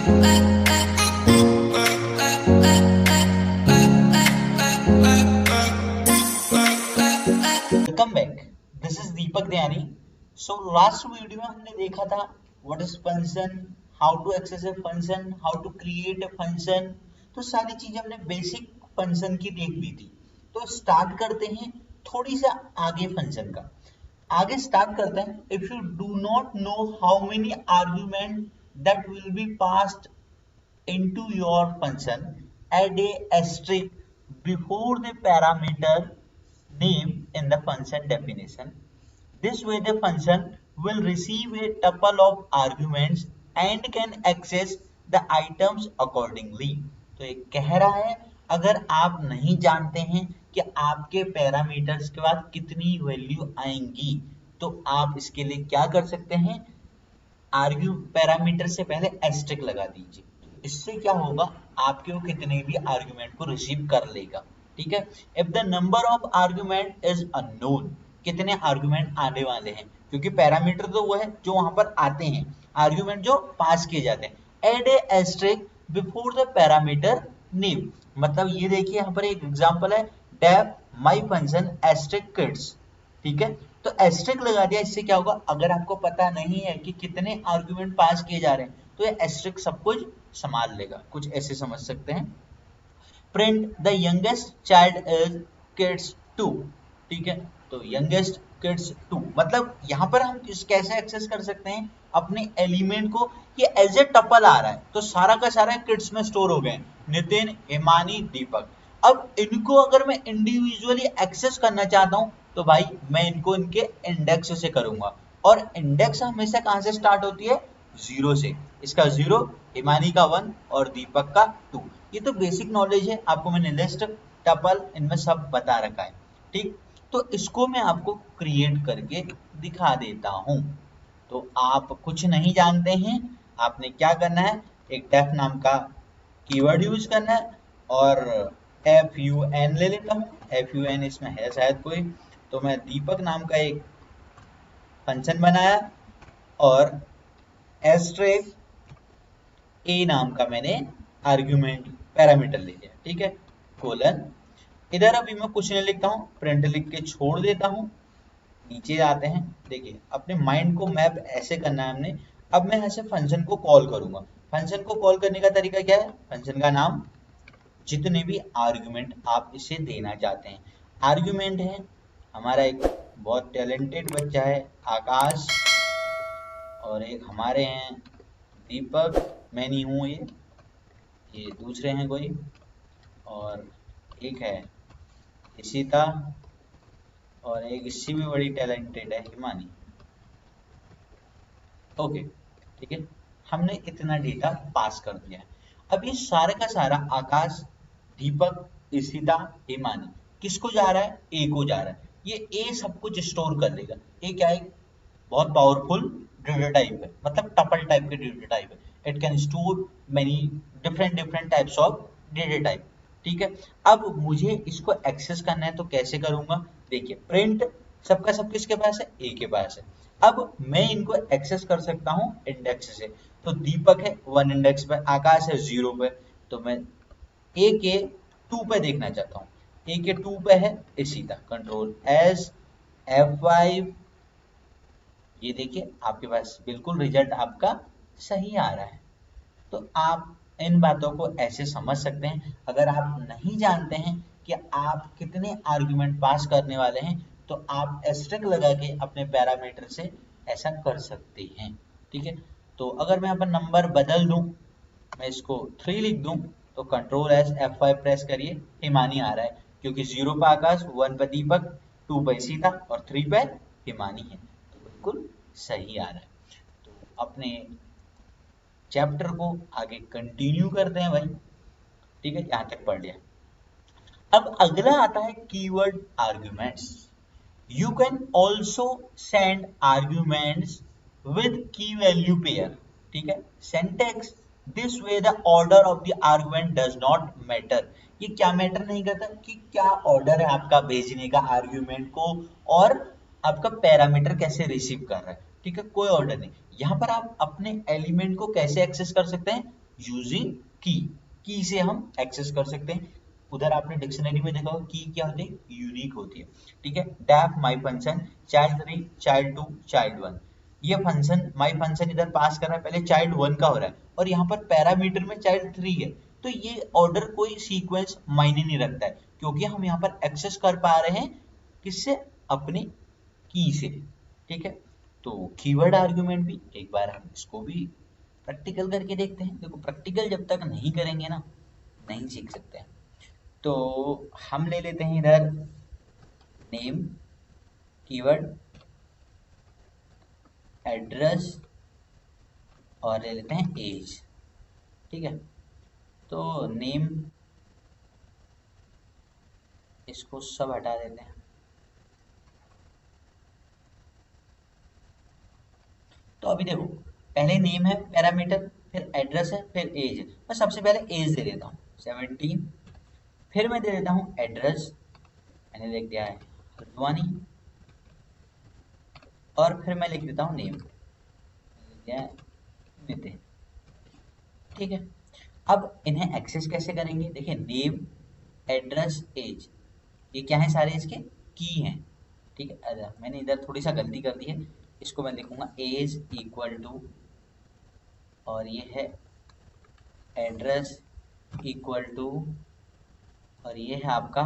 Welcome back, this is Deepak Dayani. So last video में हमने देखा था what is function, how to access a function, how to create a function. तो सारी चीजें हमने बेसिक फंक्शन की देख ली थी। तो स्टार्ट करते हैं थोड़ी सा आगे फंक्शन का। आगे स्टार्ट करते हैं। If you do not know how many argument that will be passed into your function, add a asterisk before the parameter name in the function definition. This way the function will receive a tuple of arguments and can access the items accordingly. तो ये कह रहा है अगर आप नहीं जानते हैं कि आपके पैरामीटर्स के बाद कितनी वैल्यू आएंगी तो आप इसके लिए क्या कर सकते हैं, आर्ग्यू पैरामीटर से पहले एस्टेरिक लगा दीजिए। इससे क्या होगा, आपके वो कितने भी आर्गुमेंट को रिसीव कर लेगा। ठीक है। If the number of argument is unknown, कितने आर्गुमेंट आने वाले हैं, क्योंकि पैरामीटर तो वो है जो वहां पर आते हैं, आर्गुमेंट जो पास किए जाते हैं। Add a asterisk before the parameter name, मतलब ये देखिए यहाँ पर एक एग्जांपल है, def my function asterisk kids. ठीक है, तो एस्टेरिक लगा दिया। इससे क्या होगा, अगर आपको पता नहीं है कि कितने आर्गुमेंट पास किए जा रहे हैं तो ये एस्टेरिक सब कुछ संभाल लेगा। कुछ ऐसे समझ सकते हैं। Print the youngest child is kids 2। ठीक है, तो यंगेस्ट किड्स 2 मतलब यहाँ पर हम कैसे एक्सेस कर सकते हैं अपने एलिमेंट को, ये एज ए टपल आ रहा है तो सारा का सारा किड्स में स्टोर हो गए, नितिन, हिमानी, दीपक। अब इनको अगर मैं इंडिविजुअली एक्सेस करना चाहता हूं तो भाई मैं इनको इनके इंडेक्स से करूंगा, और इंडेक्स हमेशा कहां से स्टार्ट होती है, 0 से। इसका 0, हिमानी का 1 और दीपक का 2। ये तो बेसिक नॉलेज है, आपको मैंने लिस्ट, टपल इनमें सब बता रखा है। ठीक, तो इसको मैं आपको क्रिएट करके दिखा देता हूं। तो आप कुछ नहीं जानते हैं, आपने क्या करना है, एक डेफ नाम का कीवर्ड यूज करना है और fun ले लेता हूं। fun इसमें है शायद कोई, तो मैं दीपक नाम का एक फंक्शन बनाया और एस्टेरिक ए नाम का मैंने आर्गुमेंट पैरामीटर ले लिया। ठीक है, कोलन। इधर अभी मैं कुछ नहीं लिखता हूँ, प्रिंट लिख के छोड़ देता हूँ। नीचे आते हैं, देखिए अपने माइंड को मैप ऐसे करना है हमने। अब मैं ऐसे फंक्शन को कॉल करूंगा। फंक्शन को कॉल करने का तरीका क्या है, फंक्शन का नाम, जितने भी आर्गुमेंट आप इसे देना चाहते हैं। आर्गुमेंट है हमारा एक बहुत टैलेंटेड बच्चा है आकाश, और एक हमारे हैं दीपक, मैं नहीं हूँ ये दूसरे हैं कोई, और एक है इशिता, और एक इससे भी बड़ी टैलेंटेड है हिमानी। ओके, ठीक है, हमने इतना डेटा पास कर दिया है। अब ये सारे का सारा आकाश, दीपक, इशिता, हिमानी किसको जा रहा है, ए को जा रहा है। ये ए सब कुछ स्टोर कर लेगा। ए क्या है, बहुत पावरफुल डेटा टाइप है, मतलब टपल टाइप के डेटा टाइप है। It can store many different types of data type. ठीक है, अब मुझे इसको एक्सेस करना है तो कैसे करूंगा, देखिए प्रिंट सबका सब किसके पास है, ए के पास है। अब मैं इनको एक्सेस कर सकता हूं इंडेक्स से। तो दीपक है 1 इंडेक्स पे, आकाश है 0 पे, तो मैं ए के 2 पे देखना चाहता हूँ। ए के 2 पे है इशिता, कंट्रोल एस F5। ये देखिए आपके पास बिल्कुल रिजल्ट आपका सही आ रहा है। तो आप इन बातों को ऐसे समझ सकते हैं। अगर आप नहीं जानते हैं कि आप कितने आर्गुमेंट पास करने वाले हैं तो आप एस्टेरिक लगा के अपने पैरामीटर से ऐसा कर सकते हैं। ठीक है, तो अगर मैं अपन नंबर बदल दूं, मैं इसको 3 लिख दूं, तो कंट्रोल एस F5 प्रेस करिए, हिमानी आ रहा है क्योंकि 0 पे आकाश, 1 पे दीपक, 2 पे सीता और 3 पे हिमानी है, तो बिल्कुल सही आ रहा है। तो अपने चैप्टर को आगे कंटिन्यू करते हैं भाई। ठीक है, यहां तक पढ़ लिया। अब अगला आता है keyword arguments. You can also send arguments with की वैल्यू पेयर। ठीक है, syntax, this way the order of the argument does not matter. ये क्या मैटर नहीं करता कि क्या ऑर्डर है आपका भेजने का आर्ग्यूमेंट को, और आपका पैरामीटर कैसे रिसीव कर रहा है। ठीक है, कोई ऑर्डर नहीं। यहाँ पर आप अपने एलिमेंट को कैसे एक्सेस कर सकते हैं, यूजिंग की से हम एक्सेस कर सकते हैं। उधर आपने डिक्शनरी में देखा होगा की क्या होती है, यूनिक होती है, ठीक है। Def my function child 3 child 2 child 1, ये फंक्शन माई फंक्शन इधर पास कर रहा है, पहले चाइल्ड 1 का हो रहा है और यहाँ पर पैरामीटर में चाइल्ड 3 है, तो ये ऑर्डर कोई सीक्वेंस मायने नहीं रखता है, क्योंकि हम यहाँ पर एक्सेस कर पा रहे हैं किससे, अपने की से, ठीक है। तो कीवर्ड आर्गुमेंट भी एक बार हम इसको भी प्रैक्टिकल करके देखते हैं। देखो प्रैक्टिकल जब तक नहीं करेंगे ना, नहीं सीख सकते हैं। तो हम ले लेते हैं इधर नेम कीवर्ड, एड्रेस और ले लेते हैं एज, ठीक है। तो नेम इसको सब हटा देते हैं। तो अभी देखो पहले नेम है पैरामीटर, फिर एड्रेस है, फिर एज है। मैं सबसे पहले एज दे देता हूँ 17, फिर मैं दे देता हूँ एड्रेस, मैंने लिख दिया है हल्द्वानी, और फिर मैं लिख देता हूँ नेम, नितिन, ठीक है। अब इन्हें एक्सेस कैसे करेंगे, देखिए नेम एड्रेस एज ये क्या है, सारे इसके की हैं, ठीक है। अरे मैंने इधर थोड़ी सा गलती कर दी है, इसको मैं लिखूंगा एज इक्वल टू, और ये है एड्रेस इक्वल टू, और ये है आपका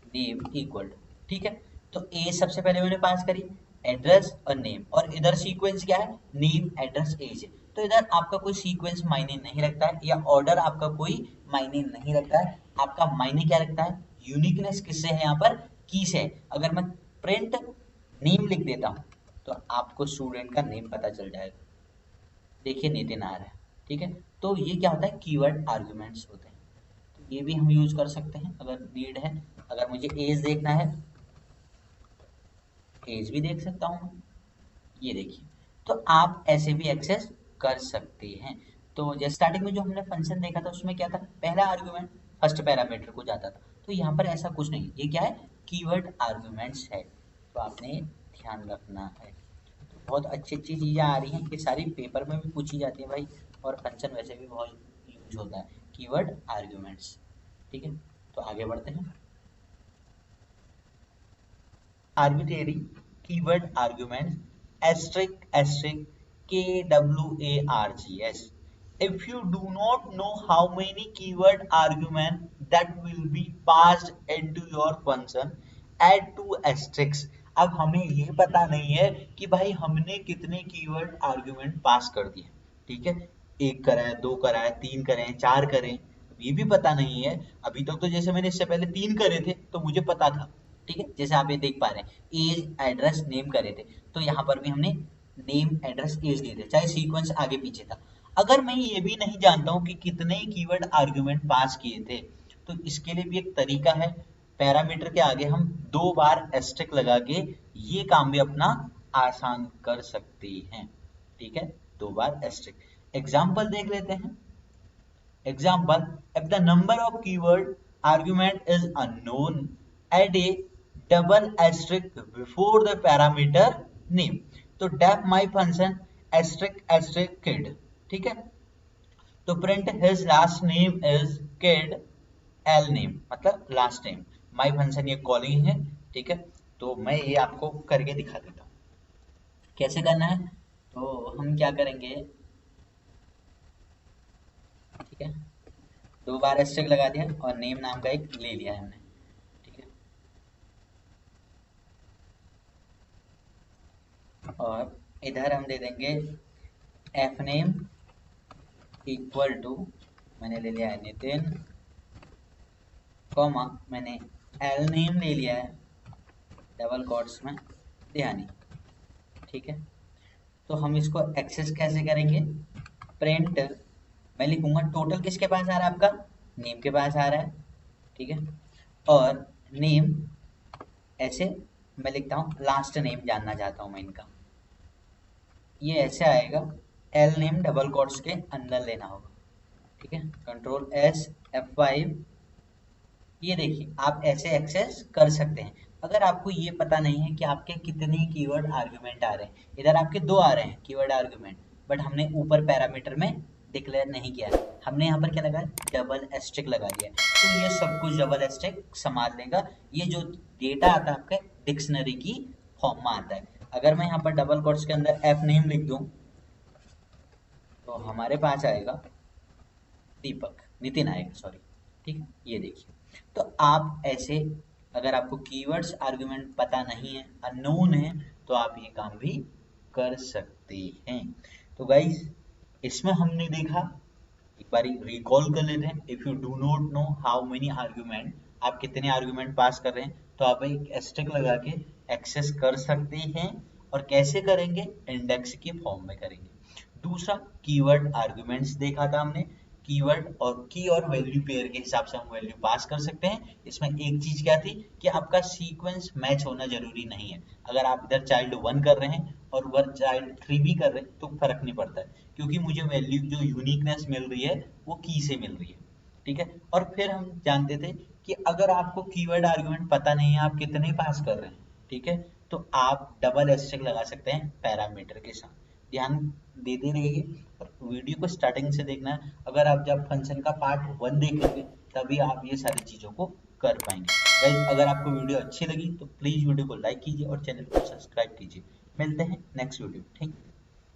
नेम इक्वल टू, ठीक है। तो एज सबसे पहले मैंने पास करी, एड्रेस और नेम, और इधर सीक्वेंस क्या है, नेम एड्रेस एज है। तो इधर आपका कोई सीक्वेंस मायने नहीं रखता है, या ऑर्डर आपका कोई मायने नहीं रखता है। आपका मायने क्या रखता है, यूनिकनेस किससे है, यहाँ पर की से है। अगर मैं प्रिंट नेम लिख देता हूँ तो आपको स्टूडेंट का नेम पता चल जाएगा, देखिए नितिन आ रहा है, ठीक है। तो ये क्या होता है, कीवर्ड आर्गुमेंट्स होते हैं। तो ये भी हम यूज कर सकते हैं अगर नीड है। अगर मुझे एज देखना है, एज भी देख सकता हूँ, ये देखिए। तो आप ऐसे भी एक्सेस कर सकते हैं। तो जैसे स्टार्टिंग में जो हमने फंक्शन देखा था उसमें क्या था, पहला आर्गुमेंट फर्स्ट पैरामीटर को जाता था, तो यहाँ पर ऐसा कुछ नहीं, ये क्या है, कीवर्ड आर्गुमेंट्स है, तो आपने ध्यान रखना है। तो बहुत अच्छी अच्छी चीज़ें आ रही हैं, ये सारी पेपर में भी पूछी जाती है भाई, और फंक्शन वैसे भी बहुत यूज होता है, कीवर्ड आर्गुमेंट्स, ठीक है। तो आगे बढ़ते हैं। arbitrary keyword arguments asterisk asterisk KWARGS. If you do not know how many keyword arguments that will be passed into your function, add two asterisks. अब हमें ये पता नहीं है कि भाई हमने कितने कीवर्ड आर्ग्यूमेंट पास कर दिए, ठीक है। एक करा है, दो करा है, तीन करें, चार करें, ये भी पता नहीं है। अभी तक तो जैसे मैंने इससे पहले तीन करे थे तो मुझे पता था, ठीक है। जैसे आप ये देख पा रहे हैं एज एड्रेस नेम करे थे, तो यहाँ पर भी हमने नेम एड्रेस एज दिए थे, चाहे सीक्वेंस आगे पीछे था। अगर मैं ये भी नहीं जानता हूँ कि कितने कीवर्ड आर्गुमेंट पास किए थे, तो इसके लिए भी एक तरीका है। पैरामीटर के आगे हम 2 बार एस्टेरिक लगा के ये काम भी अपना आसान कर सकते हैं, ठीक है। 2 बार एस्टेरिक। एग्जाम्पल देख लेते हैं। Example, if the number of keyword argument is unknown, add a double asterisk before the parameter name. तो def my function asterisk asterisk kid, ठीक है। तो print his last name is kid l name, मतलब last name। my function ये calling है, ठीक है। तो मैं ये आपको करके दिखा देता हूँ कैसे करना है। तो हम क्या करेंगे, ठीक है, 2 बार एस्टेरिक लगा दिया और नेम नाम का एक ले लिया है हमने, ठीक है। और इधर हम दे देंगे एफ नेम इक्वल टू, मैंने ले लिया है नितिन, कॉमा मैंने एल नेम ले लिया है डबल कोट्स में ध्यानी, ठीक है। तो हम इसको एक्सेस कैसे करेंगे, प्रिंट मैं लिखूंगा टोटल किसके पास आ रहा है, आपका नेम के पास आ रहा है, ठीक है। और नेम ऐसे मैं लिखता हूँ, लास्ट नेम जानना चाहता हूँ मैं इनका, ये ऐसे आएगा, एल नेम डबल कोट्स के अंदर लेना होगा, ठीक है। कंट्रोल एस F5, ये देखिए आप ऐसे एक्सेस कर सकते हैं। अगर आपको ये पता नहीं है कि आपके कितने कीवर्ड आर्गुमेंट आ रहे हैं, इधर आपके 2 आ रहे हैं कीवर्ड आर्गुमेंट, बट हमने ऊपर पैरामीटर में डिक्लेयर नहीं किया है, हमने यहाँ पर क्या लगाया, डबल एस्ट्रिक लगा दिया है, तो ये सब कुछ डबल एस्ट्रिक संभाल लेगा। ये जो डेटा आता है आपके डिक्शनरी की फॉर्म में आता है। अगर मैं यहाँ पर डबल कोट्स के अंदर एफ नेम लिख दूं तो हमारे पास आएगा दीपक, नितिन आएगा, सॉरी, ठीक है। ये देखिए, तो आप ऐसे, अगर आपको कीवर्ड्स आर्गुमेंट पता नहीं है, अननोन है, तो आप ये काम भी कर सकते हैं। तो गाइस, इसमें हमने देखा, एक बार रिकॉल कर लेते हैं। If you do not know how many argument, आप कितने आर्गुमेंट पास कर रहे हैं, तो आप एक एस्टेरिक लगा के एक्सेस कर सकते हैं। और कैसे करेंगे, इंडेक्स के फॉर्म में करेंगे। दूसरा, कीवर्ड आर्गुमेंट्स देखा था हमने, कीवर्ड और की और वैल्यू पेयर के हिसाब से हम वैल्यू पास कर सकते हैं। इसमें एक चीज क्या थी कि आपका सीक्वेंस मैच होना जरूरी नहीं है। अगर आप इधर चाइल्ड 1 कर रहे हैं और उधर चाइल्ड 3 भी कर रहे हैं तो फर्क नहीं पड़ता है, क्योंकि मुझे वैल्यू जो यूनिकनेस मिल रही है वो की से मिल रही है, ठीक है। और फिर हम जानते थे कि अगर आपको कीवर्ड आर्गुमेंट पता नहीं है, आप कितने पास कर रहे हैं, ठीक है, तो आप डबल एस्टेरिक लगा सकते हैं पैरामीटर के साथ। ध्यान देते रहिए और वीडियो को स्टार्टिंग से देखना है। अगर आप जब फंक्शन का पार्ट 1 देखेंगे तभी आप ये सारी चीज़ों को कर पाएंगे। गाइस, अगर आपको वीडियो अच्छी लगी तो प्लीज़ वीडियो को लाइक कीजिए और चैनल को सब्सक्राइब कीजिए। मिलते हैं नेक्स्ट वीडियो, ठीक।